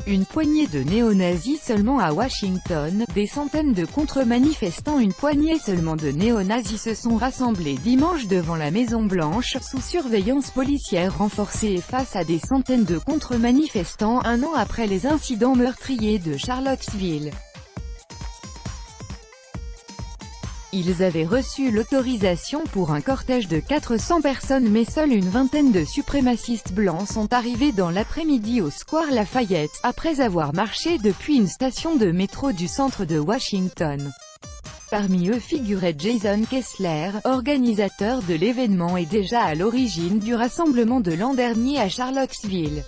Une poignée de néo-nazis seulement à Washington, des centaines de contre-manifestants. Une poignée seulement de néo-nazis se sont rassemblés dimanche devant la Maison-Blanche, sous surveillance policière renforcée et face à des centaines de contre-manifestants, un an après les incidents meurtriers de Charlottesville. Ils avaient reçu l'autorisation pour un cortège de 400 personnes, mais seule une vingtaine de suprémacistes blancs sont arrivés dans l'après-midi au square Lafayette, après avoir marché depuis une station de métro du centre de Washington. Parmi eux figurait Jason Kessler, organisateur de l'événement et déjà à l'origine du rassemblement de l'an dernier à Charlottesville.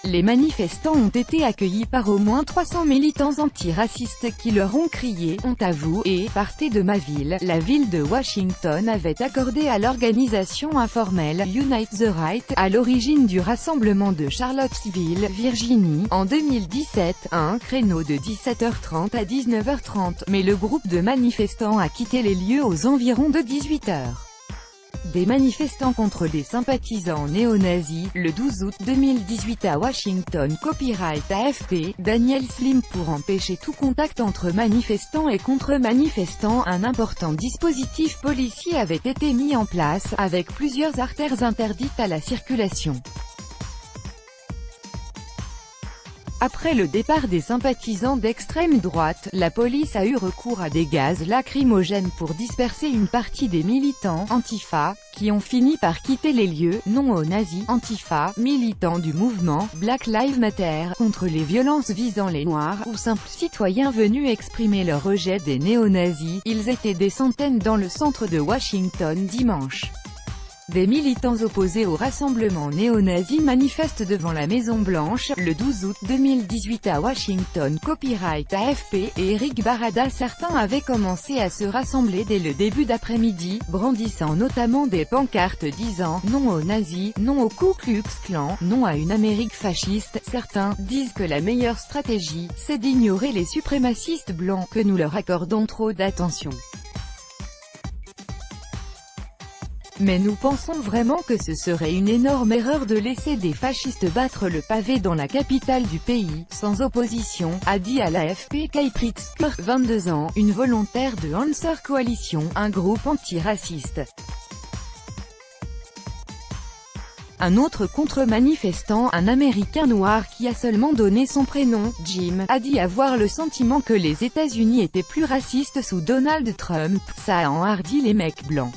Les manifestants ont été accueillis par au moins 300 militants antiracistes qui leur ont crié « Honte à vous » et « Partez de ma ville ». La ville de Washington avait accordé à l'organisation informelle Unite the Right, à l'origine du rassemblement de Charlottesville, Virginie, en 2017, un créneau de 17h30 à 19h30, mais le groupe de manifestants a quitté les lieux aux environs de 18h. Des manifestants contre des sympathisants néo-nazis, le 12 août 2018 à Washington. Copyright AFP, Daniel Slim. Pour empêcher tout contact entre manifestants et contre-manifestants, un important dispositif policier avait été mis en place, avec plusieurs artères interdites à la circulation. Après le départ des sympathisants d'extrême droite, la police a eu recours à des gaz lacrymogènes pour disperser une partie des militants Antifa, qui ont fini par quitter les lieux. Non aux nazis. Antifa, militants du mouvement Black Lives Matter, contre les violences visant les Noirs, ou simples citoyens venus exprimer leur rejet des néo-nazis. Ils étaient des centaines dans le centre de Washington dimanche. Des militants opposés au rassemblement néo-nazi manifestent devant la Maison-Blanche, le 12 août 2018 à Washington. Copyright AFP, Eric Barada. Certains avaient commencé à se rassembler dès le début d'après-midi, brandissant notamment des pancartes disant « Non aux nazis »,« Non au Ku Klux Klan »,« Non à une Amérique fasciste ». Certains disent que la meilleure stratégie, c'est d'ignorer les suprémacistes blancs, que nous leur accordons trop d'attention. Mais nous pensons vraiment que ce serait une énorme erreur de laisser des fascistes battre le pavé dans la capitale du pays, sans opposition, a dit à l'AFP Kay Pritzker, 22 ans, une volontaire de Answer Coalition, un groupe antiraciste. Un autre contre-manifestant, un Américain noir qui a seulement donné son prénom, Jim, a dit avoir le sentiment que les États-Unis étaient plus racistes sous Donald Trump. Ça a enhardi les mecs blancs.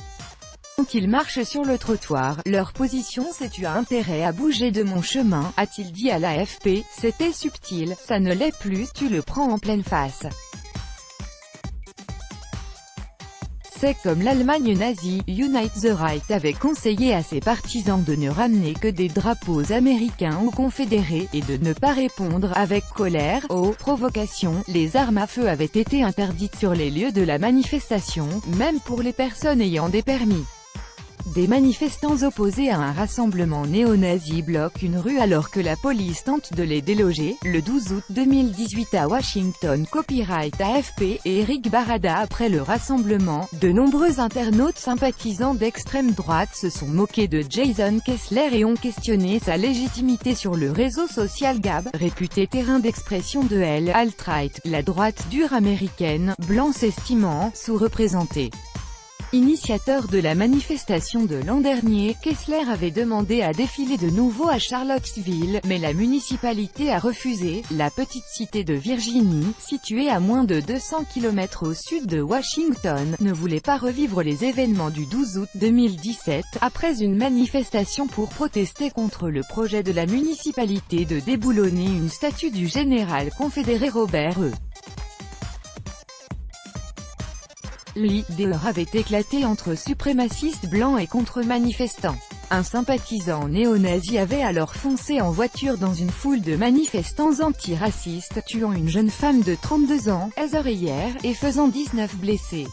Quand ils marchent sur le trottoir, leur position c'est « tu as intérêt à bouger de mon chemin », a-t-il dit à l'AFP. C'était subtil, ça ne l'est plus, tu le prends en pleine face. C'est comme l'Allemagne nazie. Unite the Right avait conseillé à ses partisans de ne ramener que des drapeaux américains ou confédérés, et de ne pas répondre avec colère aux provocations. Les armes à feu avaient été interdites sur les lieux de la manifestation, même pour les personnes ayant des permis. Des manifestants opposés à un rassemblement néo-nazi bloquent une rue alors que la police tente de les déloger, le 12 août 2018 à Washington. Copyright AFP, Eric Barada. Après le rassemblement, de nombreux internautes sympathisants d'extrême droite se sont moqués de Jason Kessler et ont questionné sa légitimité sur le réseau social Gab, réputé terrain d'expression de alt-right, la droite dure américaine, blanc s'estimant sous-représenté. Initiateur de la manifestation de l'an dernier, Kessler avait demandé à défiler de nouveau à Charlottesville, mais la municipalité a refusé. La petite cité de Virginie, située à moins de 200 km au sud de Washington, ne voulait pas revivre les événements du 12 août 2017, après une manifestation pour protester contre le projet de la municipalité de déboulonner une statue du général confédéré Robert E. Lee. Des heurts avaient éclaté entre suprémacistes blancs et contre-manifestants. Un sympathisant néo-nazi avait alors foncé en voiture dans une foule de manifestants antiracistes, tuant une jeune femme de 32 ans, Heather Heyer, et faisant 19 blessés.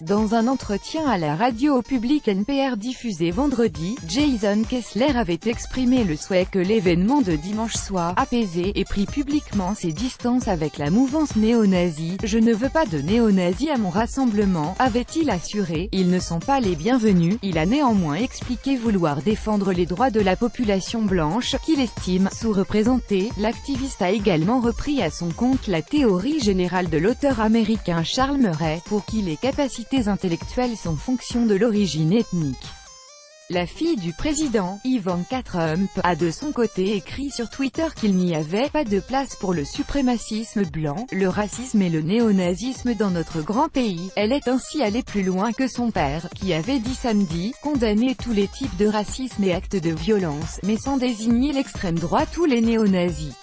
Dans un entretien à la radio publique NPR diffusé vendredi, Jason Kessler avait exprimé le souhait que l'événement de dimanche soit apaisé et pris publiquement ses distances avec la mouvance néo-nazie. « Je ne veux pas de néo-nazis à mon rassemblement », avait-il assuré. Ils ne sont pas les bienvenus. Il a néanmoins expliqué vouloir défendre les droits de la population blanche, qu'il estime sous-représentée. L'activiste a également repris à son compte la théorie générale de l'auteur américain Charles Murray, pour qui les capacités intellectuelles sont fonction de l'origine ethnique. La fille du président, Ivanka Trump, a de son côté écrit sur Twitter qu'il n'y avait pas de place pour le suprémacisme blanc, le racisme et le néonazisme dans notre grand pays. Elle est ainsi allée plus loin que son père, qui avait dit samedi, condamner tous les types de racisme et actes de violence, mais sans désigner l'extrême droite ou les néonazis.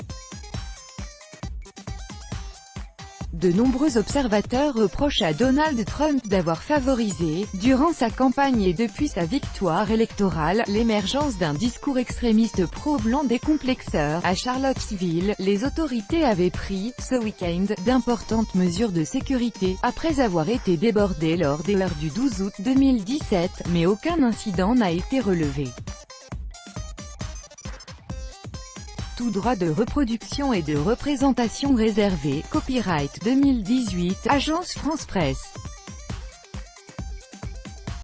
De nombreux observateurs reprochent à Donald Trump d'avoir favorisé, durant sa campagne et depuis sa victoire électorale, l'émergence d'un discours extrémiste pro-blanc décomplexeur. À Charlottesville, les autorités avaient pris, ce week-end, d'importantes mesures de sécurité, après avoir été débordées lors des heurts du 12 août 2017, mais aucun incident n'a été relevé. Tout droit de reproduction et de représentation réservé, copyright 2018, Agence France Presse.